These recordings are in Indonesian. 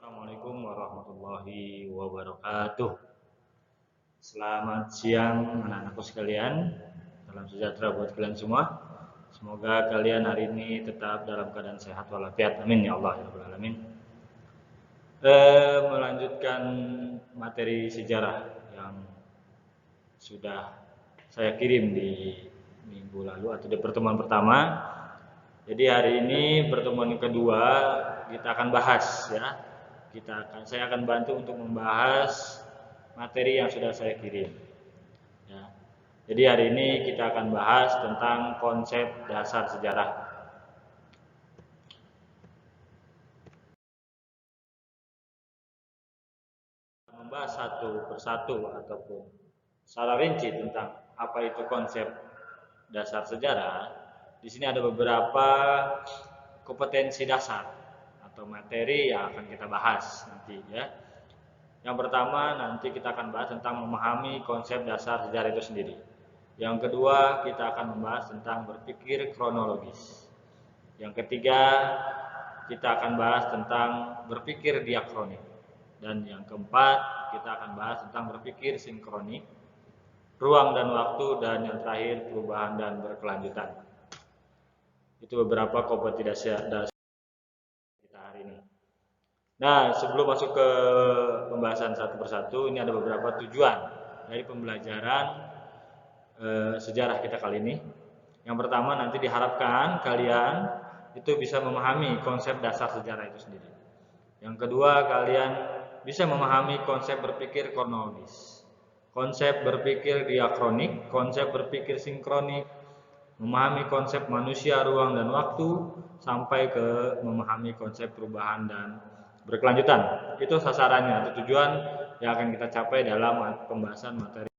Assalamualaikum warahmatullahi wabarakatuh. Selamat siang anak-anakku sekalian. Salam sejahtera buat kalian semua. Semoga kalian hari ini tetap dalam keadaan sehat walafiat. Amin ya Allah ya Rabbal alamin. Melanjutkan materi sejarah yang sudah saya kirim di minggu lalu atau di pertemuan pertama. Jadi hari ini pertemuan kedua kita akan bahas ya. Saya akan bantu untuk membahas materi yang sudah saya kirim. Ya. Jadi hari ini kita akan bahas tentang konsep dasar sejarah. Membahas satu persatu ataupun secara rinci tentang apa itu konsep dasar sejarah. Di sini ada beberapa kompetensi dasar atau materi yang akan kita bahas nanti ya. Yang pertama nanti kita akan bahas tentang memahami konsep dasar sejarah itu sendiri. Yang kedua kita akan membahas tentang berpikir kronologis. Yang ketiga kita akan bahas tentang berpikir diakronik. Dan yang keempat kita akan bahas tentang berpikir sinkronik, ruang dan waktu, dan yang terakhir perubahan dan berkelanjutan. Itu beberapa kompetensi dasar kita hari ini. Nah, sebelum masuk ke pembahasan satu persatu, ini ada beberapa tujuan dari pembelajaran sejarah kita kali ini. Yang pertama, nanti diharapkan kalian itu bisa memahami konsep dasar sejarah itu sendiri. Yang kedua, kalian bisa memahami konsep berpikir kronologis, konsep berpikir diakronik, konsep berpikir sinkronik, memahami konsep manusia, ruang, dan waktu, sampai ke memahami konsep perubahan dan berkelanjutan. Itu sasarannya atau tujuan yang akan kita capai dalam pembahasan materi.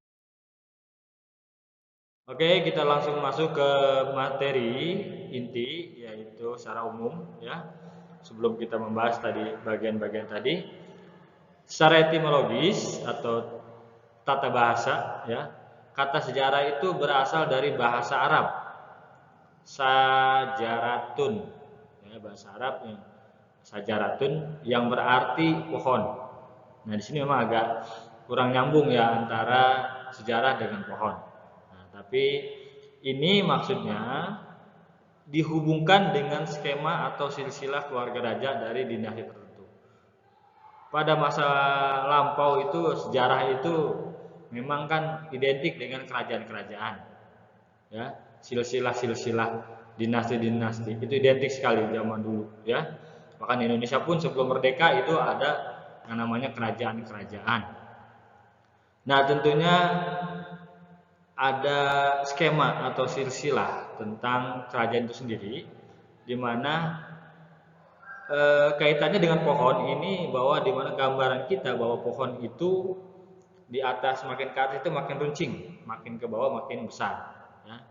Oke, kita langsung masuk ke materi inti, yaitu secara umum ya. Sebelum kita membahas tadi bagian-bagian tadi, secara etimologis atau tata bahasa ya, kata sejarah itu berasal dari bahasa Arab sajaratun ya, bahasa Arab yang sajaratun yang berarti pohon. Nah, di sini memang agak kurang nyambung ya antara sejarah dengan pohon. Nah, tapi ini maksudnya dihubungkan dengan skema atau silsilah keluarga raja dari dinasti tertentu. Pada masa lampau itu sejarah itu memang kan identik dengan kerajaan-kerajaan. Ya, silsilah-silsilah dinasti-dinasti itu identik sekali zaman dulu ya. Bahkan Indonesia pun sebelum merdeka itu ada yang namanya kerajaan-kerajaan. Nah, tentunya ada skema atau silsilah tentang kerajaan itu sendiri, di mana kaitannya dengan pohon ini, bahwa di mana gambaran kita bahwa pohon itu di atas, makin ke atas itu makin runcing, makin ke bawah makin besar. Ya.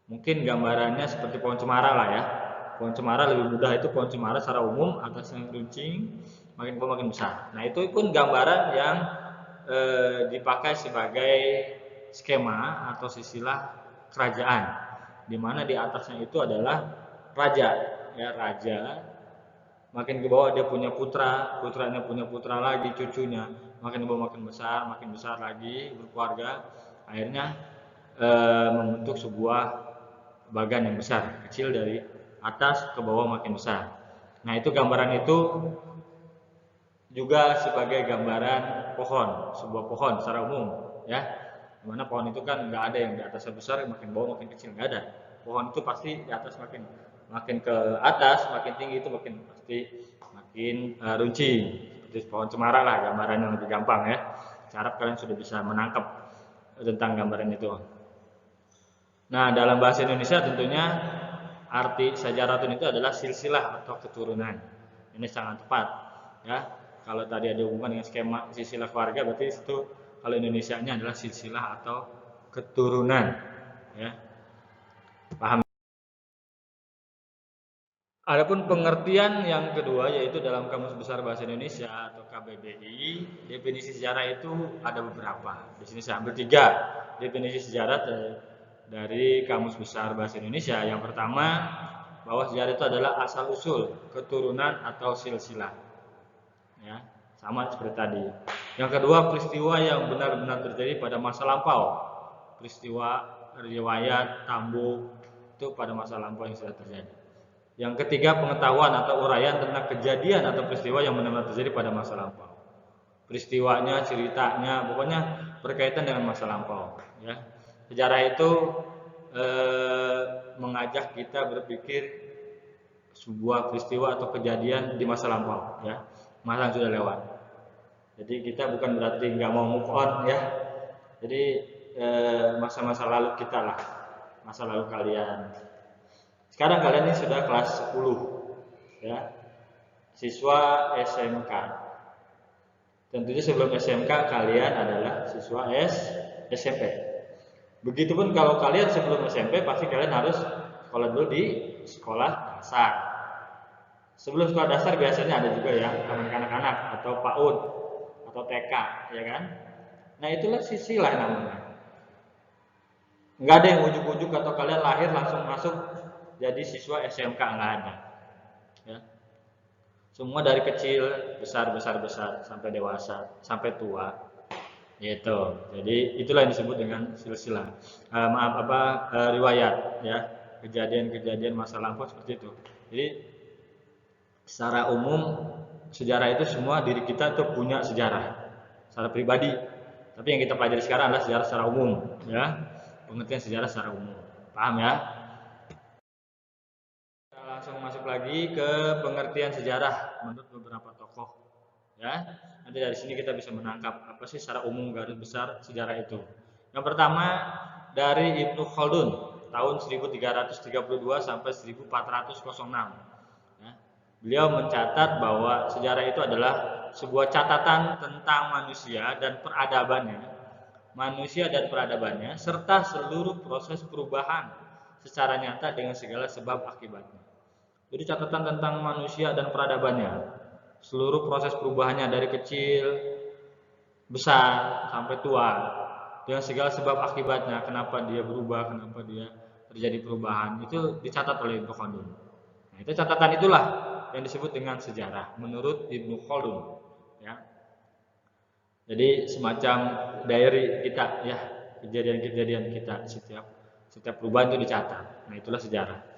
Mungkin gambarannya seperti pohon cemara lah ya. Pohon cemara lebih mudah, itu pohon cemara secara umum atasnya runcing, makin ke bawah makin besar. Nah, itu pun gambaran yang dipakai sebagai skema atau silsilah kerajaan, di mana di atasnya itu adalah raja, ya raja. Makin ke bawah dia punya putra, putranya punya putra lagi, cucunya. Makin ke bawah makin besar lagi, berkeluarga. Akhirnya membentuk sebuah bagan yang besar, kecil dari atas ke bawah makin besar. Nah, itu gambaran itu juga sebagai gambaran pohon, sebuah pohon secara umum ya. Dimana pohon itu kan nggak ada yang di atasnya besar, makin bawah makin kecil, nggak ada. Pohon itu pasti di atas makin ke atas, makin tinggi itu makin pasti makin runcing. Seperti pohon cemara lah gambaran yang lebih gampang ya. Saya harap kalian sudah bisa menangkap tentang gambaran itu. Nah, dalam bahasa Indonesia tentunya arti sajaratun itu adalah silsilah atau keturunan. Ini sangat tepat ya. Kalau tadi ada hubungan dengan skema silsilah keluarga, berarti itu kalau Indonesianya adalah silsilah atau keturunan ya. Paham? Adapun pengertian yang kedua, yaitu dalam Kamus Besar Bahasa Indonesia atau KBBI, definisi sejarah itu ada beberapa. Di sini saya ambil 3 definisi sejarah dari Kamus Besar Bahasa Indonesia. Yang pertama, bahwa sejarah itu adalah asal-usul, keturunan atau silsilah. ya, sama seperti tadi. Yang kedua, peristiwa yang benar-benar terjadi pada masa lampau, peristiwa riwayat tambuk itu pada masa lampau yang sudah terjadi. Yang ketiga, pengetahuan atau uraian tentang kejadian atau peristiwa yang benar-benar terjadi pada masa lampau, peristiwanya, ceritanya, pokoknya berkaitan dengan masa lampau, ya. Sejarah itu mengajak kita berpikir sebuah peristiwa atau kejadian di masa lampau, ya, masa yang sudah lewat. Jadi kita bukan berarti nggak mau move on, ya. Jadi masa-masa lalu kita lah, masa lalu kalian. Sekarang kalian ini sudah kelas 10, ya, siswa SMK. Tentunya sebelum SMK kalian adalah siswa SMP. Begitupun kalau kalian sebelum SMP pasti kalian harus sekolah dulu di sekolah dasar. Sebelum sekolah dasar biasanya ada juga ya taman kanak-kanak atau PAUD atau TK, ya kan? Nah itulah sisilah namanya. Nggak ada yang ujuk-ujuk atau kalian lahir langsung masuk jadi siswa SMK, nggak ada. Ya. Semua dari kecil, besar sampai dewasa, sampai tua. Gitu. Jadi itulah yang disebut dengan silsilah. Riwayat, ya. Kejadian-kejadian masa lampau seperti itu. Jadi secara umum sejarah itu semua diri kita tuh punya sejarah secara pribadi. Tapi yang kita pelajari sekarang adalah sejarah secara umum, ya. Pengertian sejarah secara umum. Paham ya? Kita langsung masuk lagi ke pengertian sejarah menurut beberapa tokoh, ya. Nanti dari sini kita bisa menangkap apa sih secara umum garis besar sejarah itu. Yang pertama dari Ibnu Khaldun tahun 1332 sampai 1406. Ya. Beliau mencatat bahwa sejarah itu adalah sebuah catatan tentang manusia dan peradabannya, serta seluruh proses perubahan secara nyata dengan segala sebab akibatnya. Jadi catatan tentang manusia dan peradabannya, seluruh proses perubahannya dari kecil, besar, sampai tua, dengan segala sebab akibatnya, kenapa dia berubah, kenapa dia terjadi perubahan, itu dicatat oleh Ibnu Khaldun. Nah, itu catatan itulah yang disebut dengan sejarah menurut Ibnu Khaldun, ya. Jadi semacam diary kita, ya, kejadian-kejadian kita, setiap perubahan itu dicatat. Nah, itulah sejarah.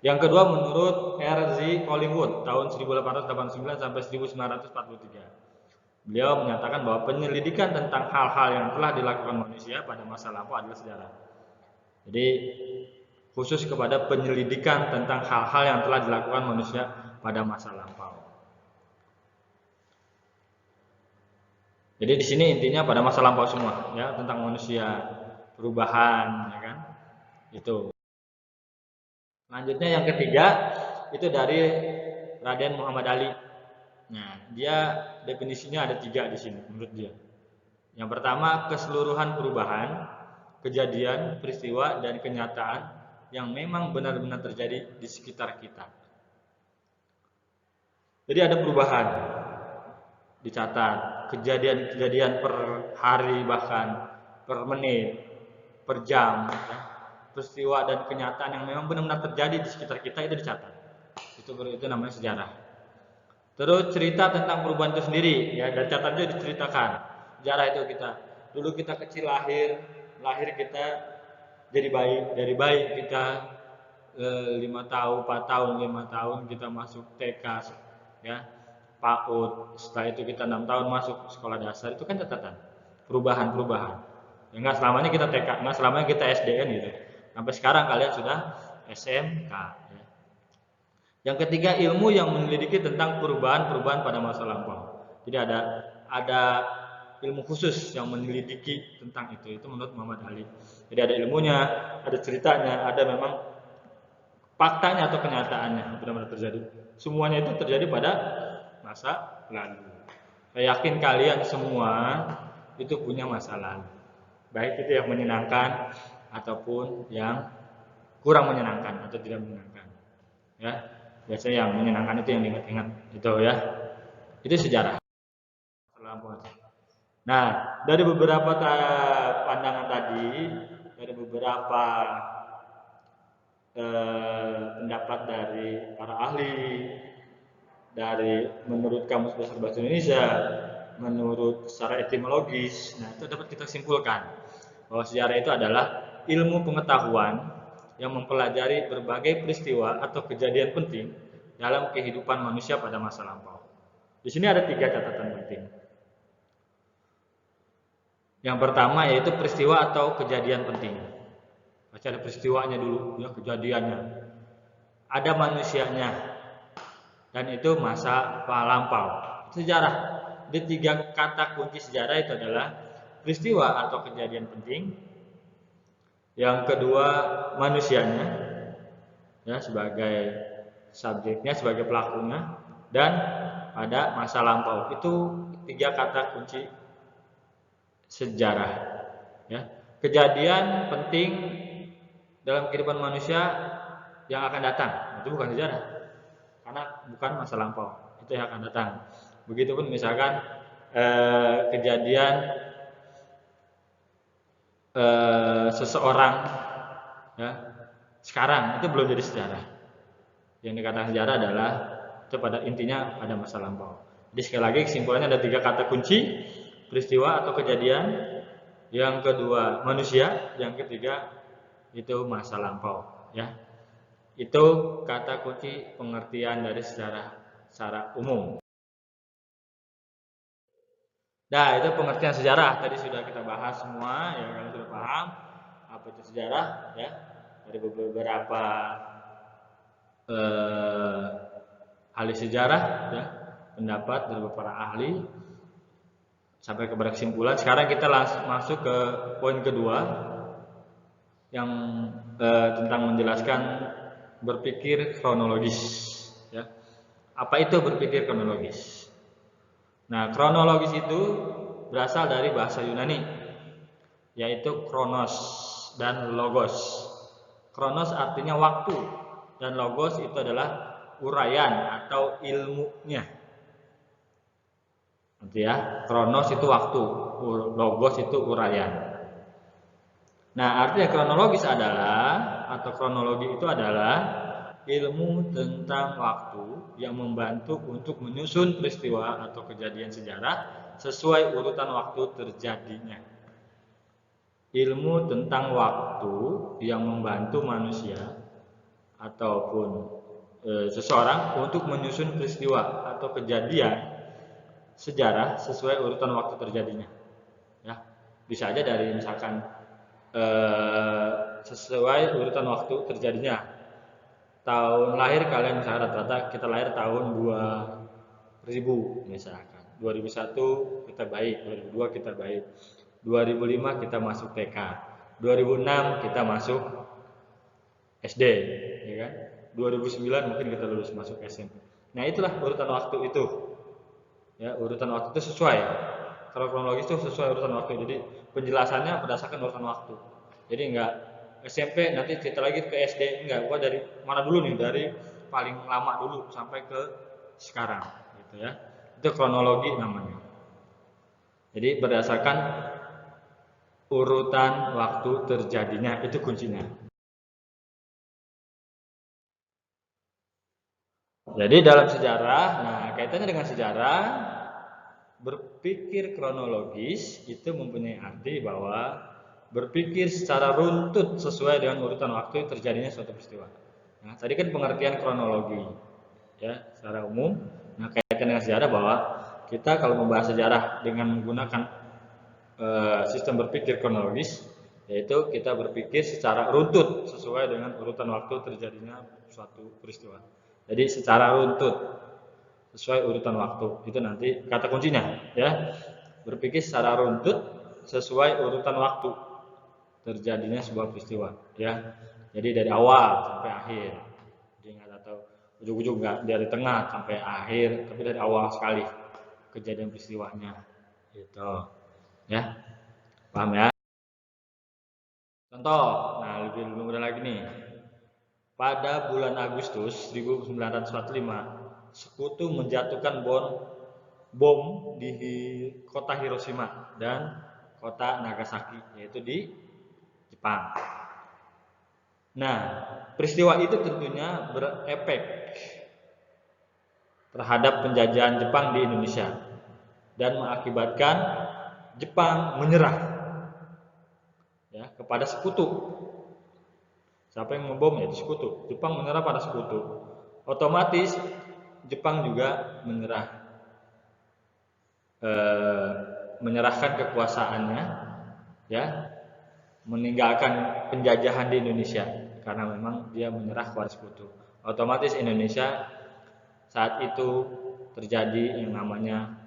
Yang kedua menurut R.Z. Collingwood tahun 1889 sampai 1943. Beliau menyatakan bahwa penyelidikan tentang hal-hal yang telah dilakukan manusia pada masa lampau adalah sejarah. Jadi khusus kepada penyelidikan tentang hal-hal yang telah dilakukan manusia pada masa lampau. Jadi di sini intinya pada masa lampau semua, ya, tentang manusia, perubahan, ya kan? Itu. Selanjutnya yang ketiga itu dari Raden Muhammad Ali. Nah, dia definisinya ada 3 di sini menurut dia. Yang pertama, keseluruhan perubahan, kejadian, peristiwa, dan kenyataan yang memang benar-benar terjadi di sekitar kita. Jadi ada perubahan, dicatat, kejadian-kejadian per hari bahkan per menit, per jam, ya. Peristiwa dan kenyataan yang memang benar-benar terjadi di sekitar kita itu dicatat. Itu namanya sejarah. Terus cerita tentang perubahan itu sendiri, ya, dan catatannya diceritakan. Sejarah itu dulu kita kecil lahir kita jadi bayi, dari bayi kita 5 tahun, 4 tahun, 5 tahun kita masuk TK, ya, PAUD, setelah itu kita 6 tahun masuk sekolah dasar, itu kan catatan perubahan. Ya, enggak selamanya kita TK, enggak selamanya kita SDN gitu. Sampai sekarang kalian sudah SMK, ya. Yang ketiga, ilmu yang menyelidiki tentang perubahan pada masa lampau. Jadi ada ilmu khusus yang menyelidiki tentang itu menurut Muhammad Ali. Jadi ada ilmunya, ada ceritanya, ada memang faktanya atau kenyataannya benar-benar terjadi. Semuanya itu terjadi pada masa lalu. Saya yakin kalian semua itu punya masa lalu, baik itu yang menyenangkan ataupun yang kurang menyenangkan atau tidak menyenangkan, ya. Biasanya yang menyenangkan itu yang diingat-ingat, itu, ya. Itu sejarah. Nah, dari beberapa pandangan tadi, dari beberapa pendapat dari para ahli, dari menurut Kamus Besar Bahasa Indonesia, menurut secara etimologis, nah itu dapat kita simpulkan bahwa sejarah itu adalah ilmu pengetahuan yang mempelajari berbagai peristiwa atau kejadian penting dalam kehidupan manusia pada masa lampau. Di sini ada 3 catatan penting. Yang pertama yaitu peristiwa atau kejadian penting. Baca ada peristiwanya dulu, ya kejadiannya. Ada manusianya, dan itu masa lampau. Sejarah. Di 3 kata kunci sejarah itu adalah peristiwa atau kejadian penting. Yang kedua manusianya, ya sebagai subjeknya, sebagai pelakunya, dan pada masa lampau. Itu 3 kata kunci sejarah. Ya. Kejadian penting dalam kehidupan manusia yang akan datang, itu bukan sejarah, karena bukan masa lampau, itu yang akan datang. Begitupun misalkan kejadian seseorang, ya sekarang itu belum jadi sejarah. Yang dikatakan sejarah adalah itu pada intinya pada masa lampau. Jadi sekali lagi kesimpulannya ada 3 kata kunci: peristiwa atau kejadian, yang kedua manusia, yang ketiga itu masa lampau, ya. Itu kata kunci pengertian dari sejarah secara umum. Nah, itu pengertian sejarah tadi sudah kita bahas semua, ya kalian sudah paham apa itu sejarah, ya. Dari beberapa ahli sejarah, ya, pendapat dari beberapa ahli sampai kepada kesimpulan. Sekarang kita langsung masuk ke poin kedua yang tentang menjelaskan berpikir kronologis, ya. Apa itu berpikir kronologis? Nah, kronologis itu berasal dari bahasa Yunani, yaitu kronos dan logos. Kronos artinya waktu, dan logos itu adalah uraian atau ilmunya. Nanti ya, kronos itu waktu, logos itu uraian. Nah, artinya kronologis adalah, atau kronologi itu adalah ilmu tentang waktu yang membantu untuk menyusun peristiwa atau kejadian sejarah sesuai urutan waktu terjadinya. Ilmu tentang waktu yang membantu manusia ataupun seseorang untuk menyusun peristiwa atau kejadian sejarah sesuai urutan waktu terjadinya. Ya, bisa aja dari misalkan sesuai urutan waktu terjadinya. Tahun lahir kalian misalkan rata-rata kita lahir tahun 2000 misalkan. 2001 kita baik, 2002 kita baik. 2005 kita masuk TK. 2006 kita masuk SD, ya kan? 2009 mungkin kita lulus masuk SMP. Nah, itulah urutan waktu itu. Ya, urutan waktu itu sesuai. Kalau kronologis itu sesuai urutan waktu. Jadi penjelasannya berdasarkan urutan waktu. Jadi enggak SMP nanti kita lagi ke SD, enggak. Gua dari mana dulu nih? Dari paling lama dulu sampai ke sekarang, gitu ya. Itu kronologi namanya. Jadi berdasarkan urutan waktu terjadinya, itu kuncinya. Jadi dalam sejarah, nah kaitannya dengan sejarah, berpikir kronologis itu mempunyai arti bahwa berpikir secara runtut sesuai dengan urutan waktu terjadinya suatu peristiwa. Nah, tadi kan pengertian kronologi, ya, secara umum. Nah, kaitan dengan sejarah bahwa kita kalau membahas sejarah dengan menggunakan sistem berpikir kronologis, yaitu kita berpikir secara runtut sesuai dengan urutan waktu terjadinya suatu peristiwa. Jadi secara runtut sesuai urutan waktu, itu nanti kata kuncinya, ya. Berpikir secara runtut sesuai urutan waktu terjadinya sebuah peristiwa, ya. Jadi dari awal sampai akhir, jadi nggak tahu ujung-ujung nggak dari tengah sampai akhir, tapi dari awal sekali kejadian peristiwanya, gitu, ya. Paham ya? Contoh, nah lebih mudah lagi nih. Pada bulan Agustus 1945, Sekutu menjatuhkan bom di kota Hiroshima dan kota Nagasaki, yaitu di Jepang. Nah, peristiwa itu tentunya berefek terhadap penjajahan Jepang di Indonesia dan mengakibatkan Jepang menyerah ya kepada sekutu. Siapa yang ngebom ya? Sekutu. Jepang menyerah pada sekutu. Otomatis Jepang juga menyerahkan kekuasaannya ya, meninggalkan penjajahan di Indonesia karena memang dia menyerah kepada sekutu. Otomatis Indonesia saat itu terjadi yang namanya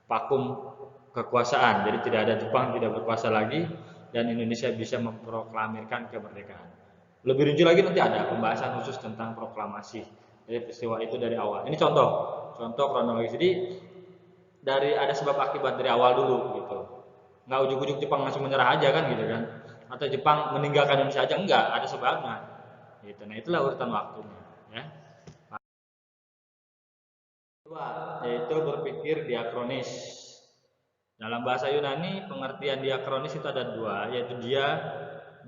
vakum kekuasaan. Jadi tidak ada Jepang tidak berkuasa lagi dan Indonesia bisa memproklamirkan kemerdekaan. Lebih rinci lagi nanti ada pembahasan khusus tentang proklamasi. Jadi peristiwa itu dari awal. Ini contoh kronologis. Jadi dari ada sebab akibat dari awal dulu gitu. Nggak ujuk-ujuk Jepang langsung menyerah aja kan gitu kan. Atau Jepang meninggalkan Indonesia aja, enggak, ada sebabnya. Gitu. Nah, itulah urutan waktunya ya. Kedua, yaitu berpikir diakronis. Dalam bahasa Yunani pengertian diakronis itu ada dua, yaitu dia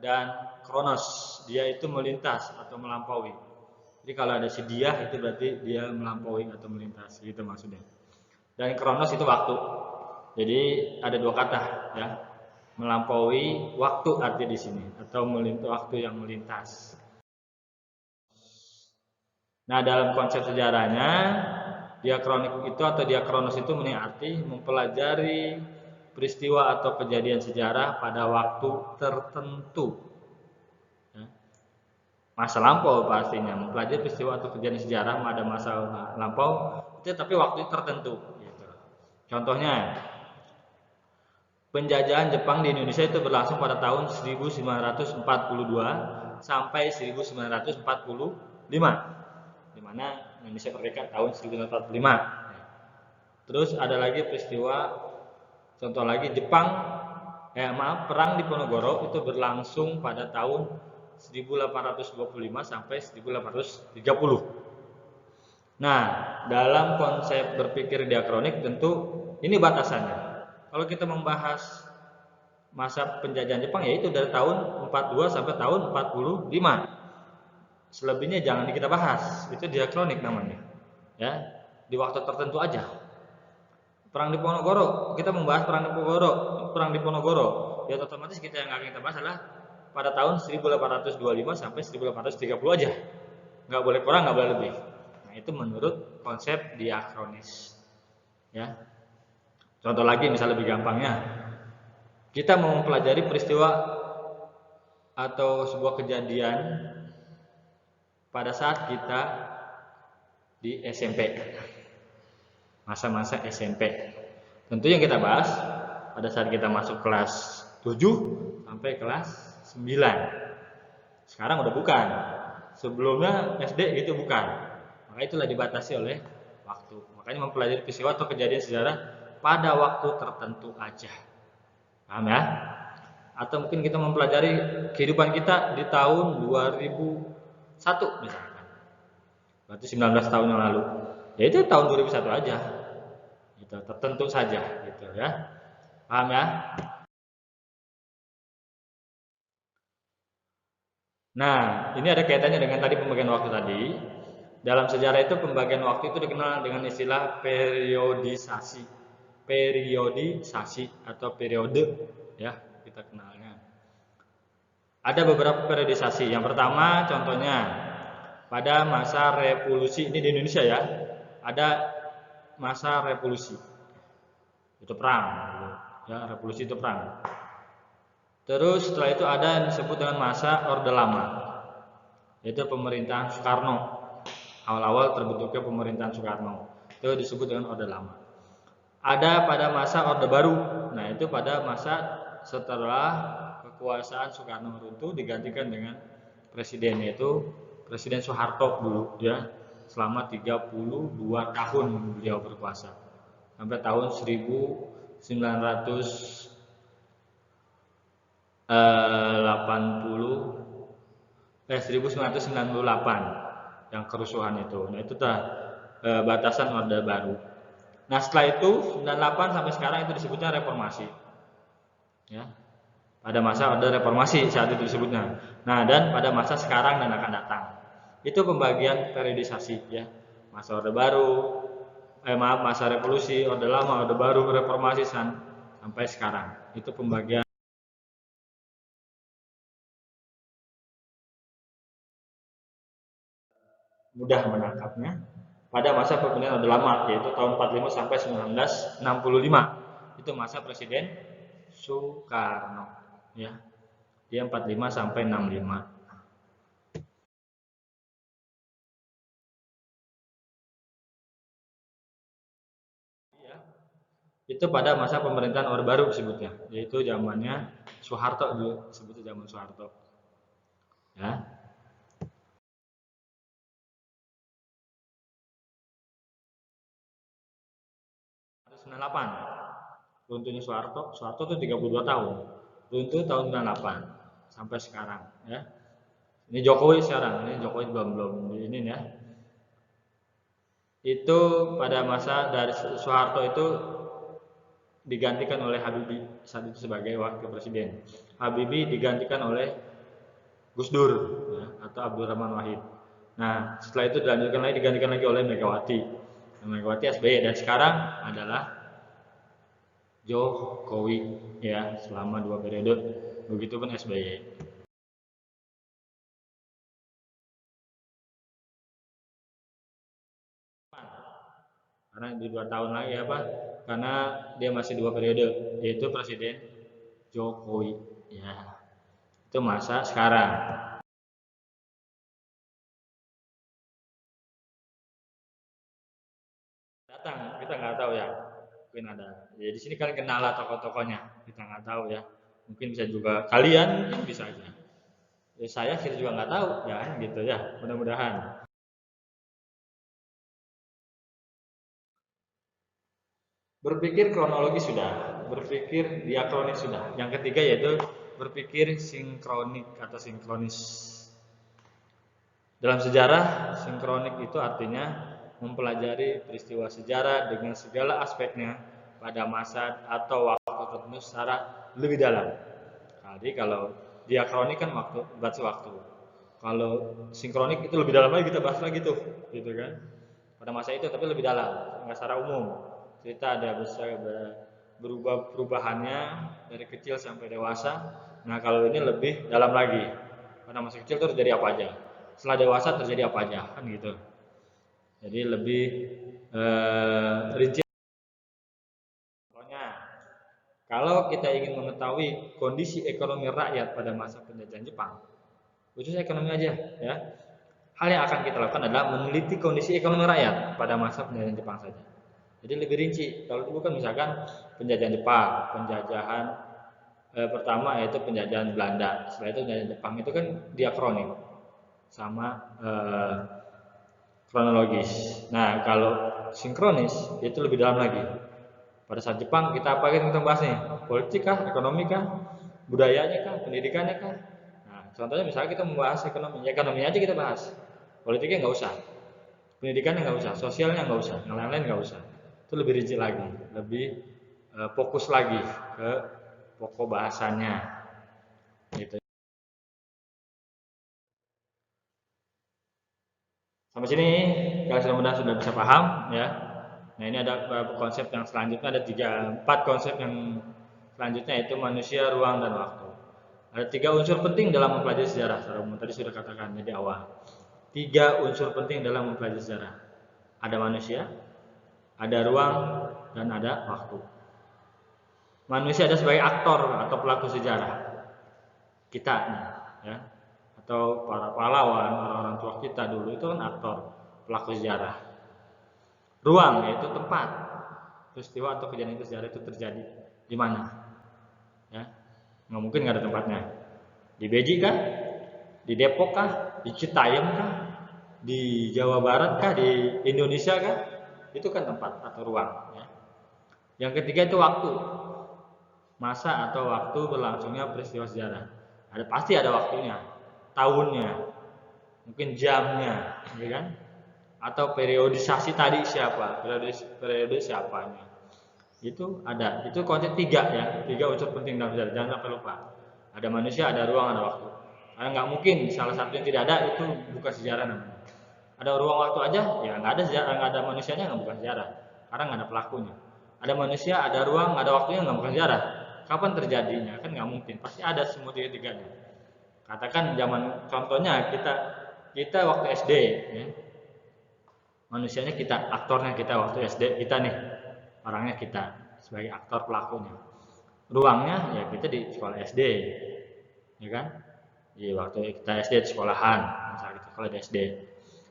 dan kronos. Dia itu melintas atau melampaui. Jadi kalau ada si dia itu berarti dia melampaui atau melintas, gitu maksudnya. Dan kronos itu waktu. Jadi ada dua kata ya. Melampaui waktu arti di sini atau waktu yang melintas. Nah, dalam konsep sejarahnya diakronik itu atau diakronos itu arti mempelajari peristiwa atau kejadian sejarah pada waktu tertentu. Masa lampau pastinya, mempelajari peristiwa atau kejadian sejarah pada masa lampau itu tapi waktu tertentu gitu. Contohnya penjajahan Jepang di Indonesia itu berlangsung pada tahun 1942 sampai 1945, di mana Indonesia merdeka tahun 1945. Terus ada lagi peristiwa, contoh lagi perang di Ponorogo itu berlangsung pada tahun 1825 sampai 1830. Nah, dalam konsep berpikir diakronik tentu ini batasannya. Kalau kita membahas masa penjajahan Jepang ya itu dari tahun 42 sampai tahun 45. Selebihnya jangan kita bahas. Itu diakronik namanya. Ya, di waktu tertentu aja. Perang di Ponorogo, kita membahas perang di Ponorogo. Ya otomatis kita yang akan kita bahas adalah pada tahun 1825 sampai 1830 aja. Nggak boleh kurang, nggak boleh lebih. Nah, itu menurut konsep diakronis. Ya. Contoh lagi misal lebih gampangnya. Kita mau mempelajari peristiwa atau sebuah kejadian pada saat kita di SMP. Masa-masa SMP. Tentu yang kita bahas pada saat kita masuk kelas 7 sampai kelas 9. Sekarang udah bukan. Sebelumnya SD gitu bukan. Maka itulah dibatasi oleh waktu. Makanya mempelajari peristiwa atau kejadian sejarah pada waktu tertentu aja. Paham ya? Atau mungkin kita mempelajari kehidupan kita di tahun 2001 misalkan. Berarti 19 tahun yang lalu. Ya itu tahun 2001 aja. Gitu, tertentu saja gitu ya. Paham ya? Nah, ini ada kaitannya dengan tadi pembagian waktu tadi. Dalam sejarah itu pembagian waktu itu dikenal dengan istilah periodisasi. Periodisasi atau periode ya, kita kenalnya. Ada beberapa periodisasi. Yang pertama contohnya pada masa revolusi, ini di Indonesia ya. Ada masa revolusi. Itu perang, ya, revolusi itu perang. Terus setelah itu ada yang disebut dengan masa Orde Lama, yaitu pemerintahan Soekarno. Awal-awal terbentuknya pemerintahan Soekarno, itu disebut dengan Orde Lama. Ada pada masa Orde Baru, nah itu pada masa setelah kekuasaan Soekarno runtuh digantikan dengan presiden, yaitu Presiden Soeharto dulu ya, selama 32 tahun beliau berkuasa sampai tahun 1998 yang kerusuhan itu. Nah, itu batasan Orde Baru. Nah, setelah itu 98 sampai sekarang itu disebutnya reformasi. Ya. Pada masa Orde Reformasi saat itu disebutnya. Nah, dan pada masa sekarang dan akan datang. Itu pembagian periodisasi ya. Masa Orde Baru, maaf, masa revolusi, Orde Lama, Orde Baru, Reformasi sampai sekarang. Itu pembagian. Mudah menangkapnya pada masa pemerintahan Orde Lama, yaitu tahun 45 sampai 1965. Itu masa Presiden Soekarno, ya. Dia 45 sampai 65. Itu pada masa pemerintahan Orde Baru disebutnya, yaitu zamannya Soeharto dulu, disebutnya zaman Soeharto. Ya. 98. Runtuhnya Soeharto itu 32 tahun. Runtuh tahun 98 sampai sekarang, ya. Ini Jokowi sekarang, ini Jokowi belum ini ya. Itu pada masa dari Soeharto itu digantikan oleh Habibie saat itu sebagai wakil presiden. Habibie digantikan oleh Gus Dur, ya, atau Abdurrahman Wahid. Nah, setelah itu digantikan lagi oleh Megawati. Megawati SBY, dan sekarang adalah Jokowi, ya, selama 2 periode. Begitupun SBY. Karena di 2 tahun lagi apa? Karena dia masih 2 periode, yaitu Presiden Jokowi, ya. Itu masa sekarang. Datang, kita nggak tahu ya. Mungkin ada. Ya di sini kalian kenal lah tokoh-tokohnya. Kita nggak tahu ya. Mungkin bisa juga kalian, mungkin bisa aja. Ya saya sih juga nggak tahu, ya gitu ya. Mudah-mudahan. Berpikir kronologis sudah, berpikir diakronis sudah. Yang ketiga yaitu berpikir sinkronik atau sinkronis. Dalam sejarah, sinkronik itu artinya mempelajari peristiwa sejarah dengan segala aspeknya pada masa atau waktu tertentu secara lebih dalam. Jadi kalau diakronik kan batas waktu. Kalau sinkronik itu lebih dalam lagi, kita bahas lagi tuh, gitu kan? Pada masa itu tapi lebih dalam, nggak secara umum. Cerita ada besar berubah perubahannya dari kecil sampai dewasa. Nah kalau ini lebih dalam lagi. Pada masa kecil itu terjadi apa aja, setelah dewasa terjadi apa aja, kan gitu. Jadi lebih rinci. Contohnya, kalau kita ingin mengetahui kondisi ekonomi rakyat pada masa penjajahan Jepang, khusus ekonomi aja, ya. Hal yang akan kita lakukan adalah meneliti kondisi ekonomi rakyat pada masa penjajahan Jepang saja. Jadi lebih rinci. Kalau dulu kan misalkan penjajahan Jepang, penjajahan pertama yaitu penjajahan Belanda. Setelah itu penjajahan Jepang itu kan diakronim sama kronologis. Nah, kalau sinkronis itu lebih dalam lagi. Pada saat Jepang kita apa yang kita bahas nih? Politik kah, ekonomi kah, budayanya kah, pendidikannya kah? Nah, contohnya misalnya kita membahas ekonomi, ya ekonomi aja kita bahas. Politiknya nggak usah, pendidikannya nggak usah, sosialnya nggak usah, yang lain-lain nggak usah. Itu lebih rinci lagi, lebih fokus lagi ke pokok bahasanya. Gitu. Sampai sini kalian sudah bisa paham, ya. Nah ini ada konsep yang selanjutnya, ada 4 konsep yang selanjutnya, yaitu manusia, ruang, dan waktu. Ada 3 unsur penting dalam mempelajari sejarah. Tadi sudah katakan di awal. 3 unsur penting dalam mempelajari sejarah. Ada manusia, ada ruang, dan ada waktu. Manusia ada sebagai aktor atau pelaku sejarah. Kita, ya, atau para pahlawan, orang-orang tua kita dulu itu kan aktor, pelaku sejarah. Ruang yaitu tempat peristiwa atau kejadian itu sejarah itu terjadi di mana, ya, nggak mungkin nggak ada tempatnya. Di Beji kah, di Depok kah, di Citayam kah, di Jawa Barat kah, di Indonesia kah, itu kan tempat atau ruang, ya. Yang ketiga itu waktu, masa atau waktu berlangsungnya peristiwa sejarah. Pasti ada waktunya, tahunnya, mungkin jamnya, ya kan? Atau periodisasi tadi siapa, periode siapanya, itu ada. Itu konsep 3, ya, 3 unsur penting dalam sejarah, jangan sampai lupa. Ada manusia, ada ruang, ada waktu. Karena nggak mungkin salah satu yang tidak ada, itu bukan sejarah namanya. Ada ruang waktu aja, ya nggak ada sejarah, nggak ada manusianya, nggak bukan sejarah. karena nggak ada pelakunya. Ada manusia, ada ruang, ada waktunya, nggak mungkin sejarah. Kapan terjadinya? Kan nggak mungkin. Pasti ada semua tiga-tiganya. Katakan zaman contohnya kita waktu SD, ya. Manusianya kita, aktornya kita waktu SD, kita nih orangnya kita sebagai aktor pelakunya. Ruangnya ya kita di sekolah SD, ya kan? Di waktu kita SD di sekolahan, misalnya kita sekolah di SD.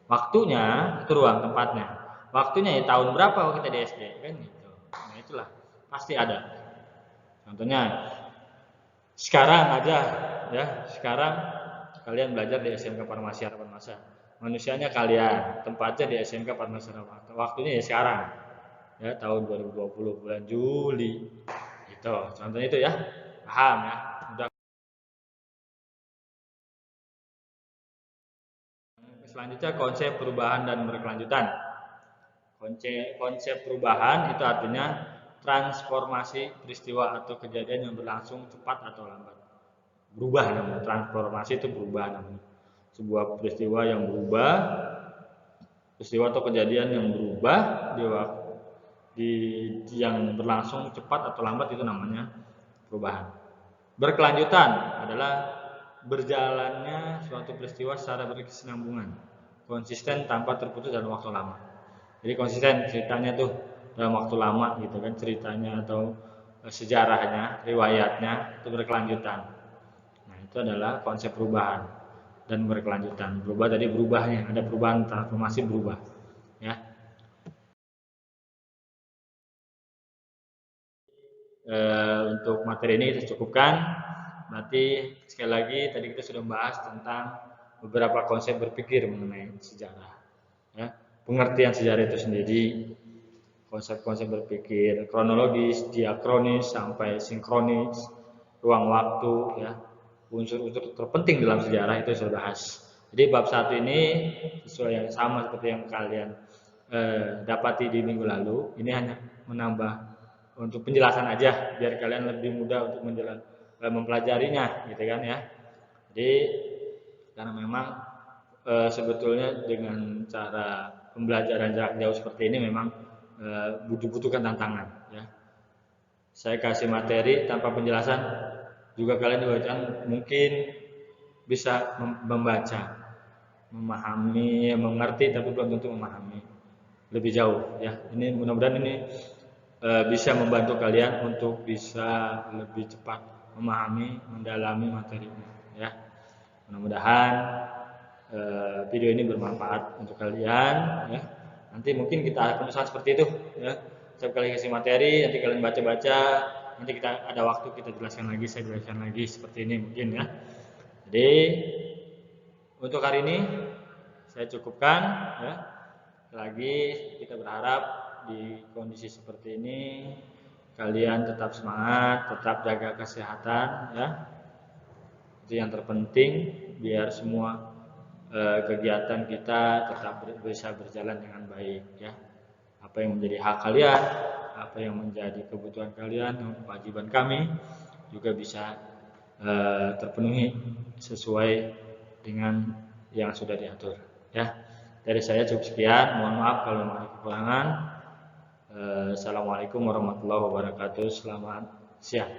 Waktunya itu ruang tempatnya. Waktunya ya tahun berapa waktu kita di SD, kan gitu. Nah itulah pasti ada. Contohnya sekarang aja, ya sekarang kalian belajar di SMK Farmasi Harapan Masa. Manusianya kalian, tempatnya di SMK Farmasi Harapan Masa. Waktunya ya sekarang, ya tahun 2020 bulan Juli. Gitu. Contohnya itu ya, paham ya. Udah. Selanjutnya konsep perubahan dan berkelanjutan. Konsep perubahan itu artinya transformasi peristiwa atau kejadian yang berlangsung cepat atau lambat. Berubah namanya, transformasi itu berubah namanya. Sebuah peristiwa yang berubah, peristiwa atau kejadian yang berubah yang berlangsung cepat atau lambat itu namanya perubahan. Berkelanjutan adalah berjalannya suatu peristiwa secara berkesinambungan, konsisten tanpa terputus dalam waktu lama. Jadi konsisten ceritanya tuh dalam waktu lama gitu kan, ceritanya atau sejarahnya, riwayatnya itu berkelanjutan. Nah, itu adalah konsep perubahan dan berkelanjutan. Berubah tadi berubahnya, ada perubahan, transformasi berubah, ya. Untuk materi ini kita cukupkan. Berarti sekali lagi tadi kita sudah membahas tentang beberapa konsep berpikir mengenai sejarah, ya. Pengertian sejarah itu sendiri, konsep-konsep berpikir kronologis, diakronis sampai sinkronis, ruang waktu, ya, unsur-unsur terpenting dalam sejarah itu sudah bahas. Jadi bab 1 ini sesuai yang sama seperti yang kalian dapati di minggu lalu. Ini hanya menambah untuk penjelasan aja biar kalian lebih mudah untuk mempelajarinya, gitu kan ya. Jadi karena memang sebetulnya dengan cara pembelajaran jarak jauh seperti ini memang dibutuhkan tantangan, ya. Saya kasih materi tanpa penjelasan juga kalian juga mungkin bisa membaca, memahami, mengerti tapi belum tentu memahami lebih jauh, ya. Ini mudah-mudahan ini bisa membantu kalian untuk bisa lebih cepat memahami, mendalami materinya, ya. Mudah-mudahan video ini bermanfaat untuk kalian, ya. Nanti mungkin kita akan usaha seperti itu, ya. Setiap kali kasih materi, nanti kalian baca-baca, nanti kita ada waktu kita jelaskan lagi, saya jelaskan lagi seperti ini mungkin, ya. Jadi untuk hari ini saya cukupkan, ya. Lagi kita berharap di kondisi seperti ini kalian tetap semangat, tetap jaga kesehatan, ya. Itu yang terpenting biar semua kegiatan kita tetap bisa berjalan dengan baik, ya. Apa yang menjadi hak kalian, apa yang menjadi kebutuhan kalian, kewajiban kami juga bisa terpenuhi sesuai dengan yang sudah diatur, ya. Dari saya cukup sekian, mohon maaf kalau ada kekurangan. Assalamualaikum warahmatullahi wabarakatuh. Selamat siang.